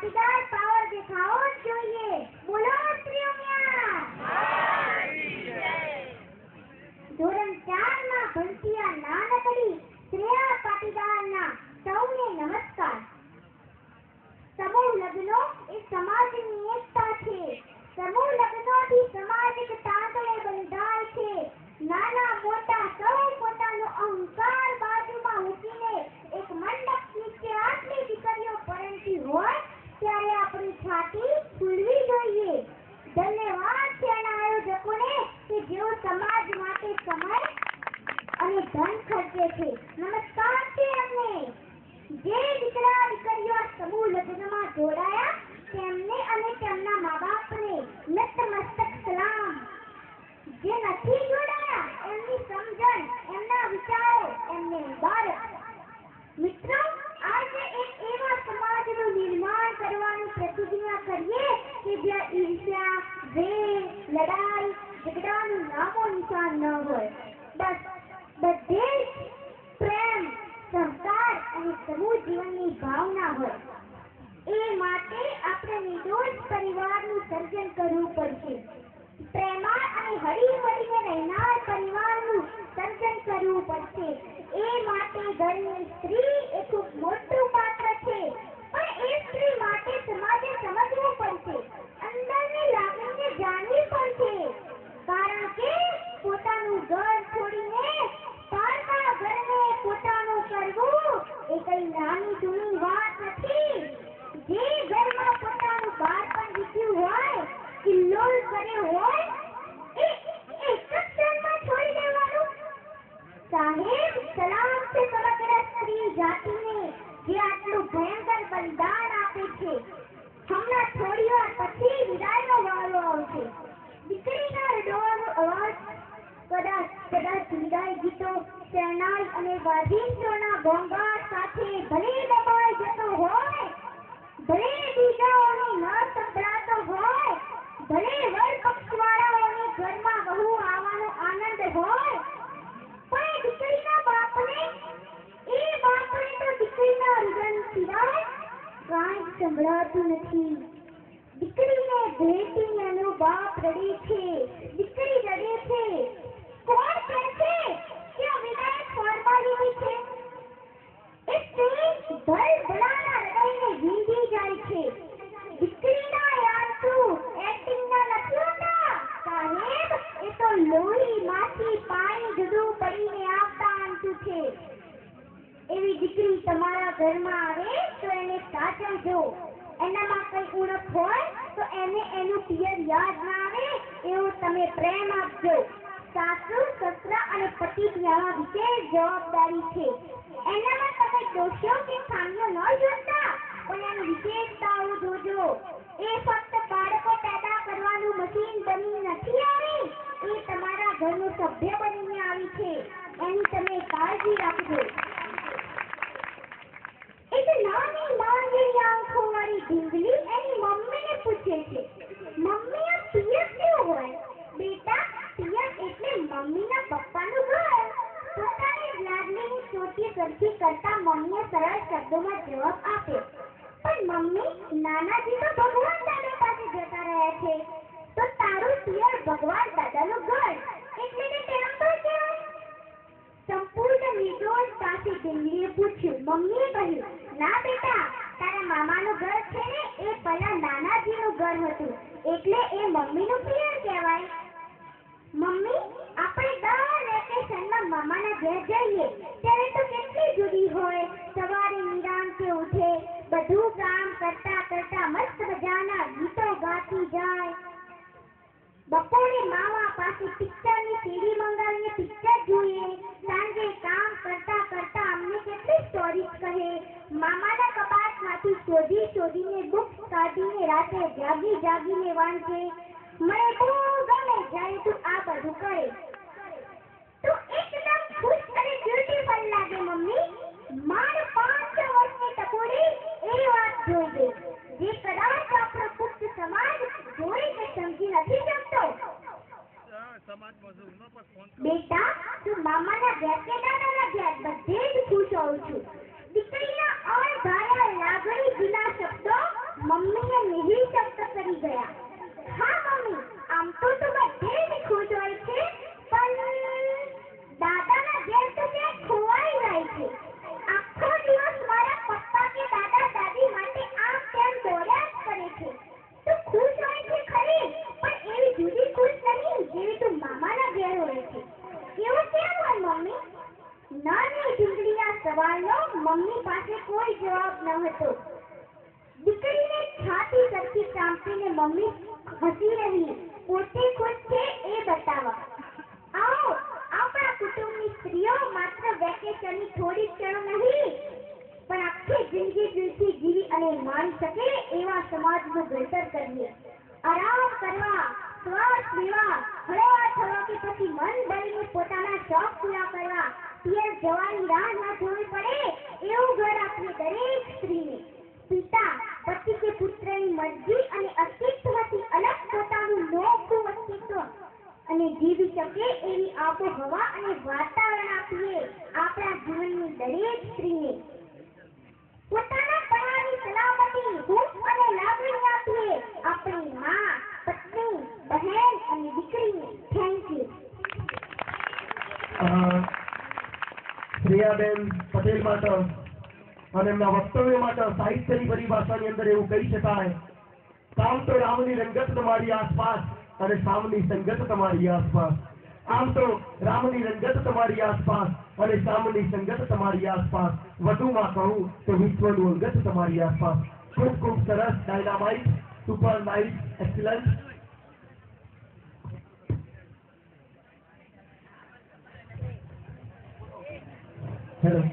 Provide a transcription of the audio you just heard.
Patidar power દેખાવો જ જોઈએ. બોલો શ્રી ઉમિયા. ધોરણ 4 માં ભણતી આ નાનકડી શ્રેયા પાટીદારના સૌને નમસ્કાર. સમૂહ લગ્નો એ સમાજની એકતા છે. સમૂહ લગ્નોથી સમાજ એક તાંતણે બંધાય છે. નાના મોટા સૌ પોતાનો અહંકાર બાજુમાં મૂકીને એક મંડપ નીચે આટલી દીકરીઓ પરણતી હોય ત્યારે આપણી છાતી ફૂલવી જોઈએ. ધન્યવાદ છે આના આયોજકોને કે જેઓ સમાજ માટે સમય અને ધન ખર્ચે છે. નમસ્કાર છે એમને. જે દીકરા દીકરીઓ સમૂહ લગ્નમાં જોડાયા તેમને અને તેમના મા બાપને નતમસ્તક સલામ. જે નથી જોડાયા એમની સમજણ, એમના વિચારો એમને મુબારક. મિત્રો, આજે એક એવા સમાજનું નિર્માણ કરવાની પ્રતિજ્ઞા કરીએ કે જ્યાં ઈર્ષ્યા, દ્વેષ, લડાઈ, ઝઘડાનું નામો નિશાન ન હોય. બસ બધે જ પ્રેમ, સહકાર અને સમૂહ જીવનની ભાવના હોય. એ માટે આપણે નિર્દોષ પરિવારનું સર્જન કરવું પડશે. પ્રેમાળ અને હળીમળીને રહેનાર પરિવારનું સર્જન કરવું પડશે. એ માટે ઘરની સ્ત્રી એ ખૂબ મોટું પાત્ર છે. પણ એ સ્ત્રી માટે સમાજે સમજવું પડશે, અંદરની લાગણીને જાણવી પડશે. કારણ કે પોતાનું ઘર છોડીને પારકા ઘરને પોતાનું કરવું એ કઈ નાની જૂની વાત નથી. જે ઘરમાં પોતાનું બાળપણ વીત્યું હોય, કિલ્લોલ કર્યો હોય, એ એક જ ક્ષણમાં છોડી દેવાનું. સાહેબ, સલામ છે સમગ્ર સ્ત્રી જાતિને જે આટલું ભયંકર બલિદાન આપે છે. હમણાં થોડી વાર પછી વિદાયનો વારો આવશે. દીકરીના રડવાનો અવાજ કદાચ વિદાય ગીતો, શરણાઈ અને વાજિંત્રોના ઘોંઘાટ સાથે ભલે દબાઈ જતો હોય, ભલે બીજાઓને ન સંભળાતો હોય, ભલે વર પક્ષવાળાઓને ઘરમાં વહુ આવવાનો આનંદ હોય, પણ દીકરીના બાપને તો દીકરીના રુદન સિવાય કાંઈ સંભળાતું નથી. દીકરીને ભેટી એનો બાપ રડે છે, દીકરી રડે છે. કોણ કહે છે કે આ વિદાય ફોર્માલિટી છે? એ સ્ત્રી ભલભલાના હૃદયને વીંધી જાય છે. દીકરીના આંસુ એક્ટિંગના નથી હોતા સાહેબ, એ તો લોહીમાંથી પાણી જુદું પડીને આવતા આંસુ છે. એવી દીકરી તમારા ઘરમાં આવે તો એને સાચવજો. એનામાં કઈ ઉણપ હોય તો એને એનું પિયર યાદ ના આવે એવો તમે પ્રેમ આપજો. સાસુ, સસરા અને પતિની આમાં વિશેષ જવાબદારી છે. એનામાં તમે દોષો કે ખામીઓ ન જોતા, પણ એની વિશેષતાઓ જોજો. એ ફક્ત બાળકો પેદા કરવાનું મશીન બની નથી આવી, એ તમારા ઘરનું સભ્ય બનીને આવી છે. એની તમે કાળજી રાખજો. એક નાની માંગેલી આંખોવાળી ઢીંગલી એની મમ્મીને પૂછે છે, મમ્મી, આ પિયર કેવું હોય? બેટા, પિયર એટલે મમ્મીના પપ્પાનું ઘર. પોતાની લાડલીની સોચી સરખી કરતા મમ્મીએ સરળ શબ્દોમાં જવાબ આપ્યો, પણ મમ્મી, નાનાજી તો ભગવાન દાદા પાસે જતા રહ્યા છે, તો તારું પિયર ભગવાન દાદાનું ઘર એટલે કે તેમ તો કહેવાય. સંપૂર્ણ નિર્દોષતાથી ઢીંગલીએ પૂછ્યું. મમ્મીએ કહ્યું, ના બેટા, તારા મામાનું ઘર છે ને એ પહેલા નાનાજીનું ઘર હતું, એટલે એ મમ્મીનું પિયર કહેવાય. મમ્મી, આપણે દર વેકેશનમાં મામાના ઘેર જઈએ ત્યારે તો કેટલી જુદી હોય. સવારે નિરાંતે ઉઠે, બધું કામ કરતા કરતા મસ્ત મજાના ગીતો ગાતી જાય. બપોરે મામા પાસે પિક્ચરની સીડી મંગાવીને પિક્ચર જોઈએ. સાંજે કામ કરતા કરતા અમને કેટલી સ્ટોરીઝ કહે. મામાના કબાટમાંથી શોધીને બુક્સ કાઢીને રાતે જાગીને વાંચે. મને બહુ ગમે જ્યારે તું આ બધું કરે. તું એકદમ ખુશ અને બ્યુટીફુલ લાગે મમ્મી. માંડ 5 વર્ષની ટકોરી એ વાત જોઈ ગઈ જે કદાચ આપણો પુખ્ત સમાજ જોઈ કે સમજી નથી શકતો. બેટા, તું મામાના ઘેર કે દાદાના ઘેર બધે જ ખુશ હોઉં છું. દીકરીના અણધાર્યા લાગણી ભીના શબ્દો મમ્મીએ નિર્શબ્દ કરી ગયા. હા મમ્મી, આમ તો તું બધે ખુશ હોય છે, પણ દાદાના ઘેર તો તે ખોવાઈ જાય છે. આખો દિવસ મારા પપ્પા કે દાદા દાદી માટે આમ તેમ દોડ્યા જ કરે છે. તું ખુશ હોય છે ખરી, પણ એવી જુદી ખુશ નહીં જેવી તું મામાના ઘેર હોય છે. એવું કેમ હોય મમ્મી? નાની ઢીંગલી આ સવાલનો મમ્મી પાસે કોઈ જવાબ ન હતો. દીકરીને છાતી સરખી ચાંપીને મમ્મી હસી રહી, પોતે ખુશ છે એ બતાવવા. આવો, આપણા કુટુંબની સ્ત્રીઓ માત્ર વેકેશનની થોડી ક્ષણો નહીં, પણ આખી જિંદગી દિલથી જીવી અને માણી શકે એવા સમાજનું ઘડતર કરીએ. આરામ કરવા, શ્વાસ લેવા, હળવા થવા કે પછી મન ભરીને પોતાના શોખ પૂરા કરવા પિયર જવાની રાહ ના જોવી પડે એવું ઘર આપીએ દરેક સ્ત્રીને. પિતા, પતિ કે પુત્રની મરજી અને અસ્તિત્વથી અલગ પોતાનું નોખું અસ્તિત્વ અને જીવી શકે એવી આબોહવા અને વાતાવરણ આપીએ આપણા જીવનની દરેક સ્ત્રીને. પોતાના પરાની સલામતી, હૂંફ અને લાગણી આપીએ આપણી માં, પત્ની, બહેન અને દીકરીને. Thank you. પ્રિયાબેન પટેલ માટે અને એમના વક્તવ્ય માટે સાહિત્યની પરિભાષાની અંદર એવું કહી શકાય, કામ તો રામની રંગત તમારી આસપાસ અને શામની સંગત તમારી આસપાસ. આમ તો રામની રંગત તમારી આસપાસ અને શામની સંગત તમારી આસપાસ. વધુમાં કહું તો વિશ્વનું અંગત તમારી આસપાસ. ખૂબ ખૂબ સરસ, dynamite, super nice, excellent. Hello.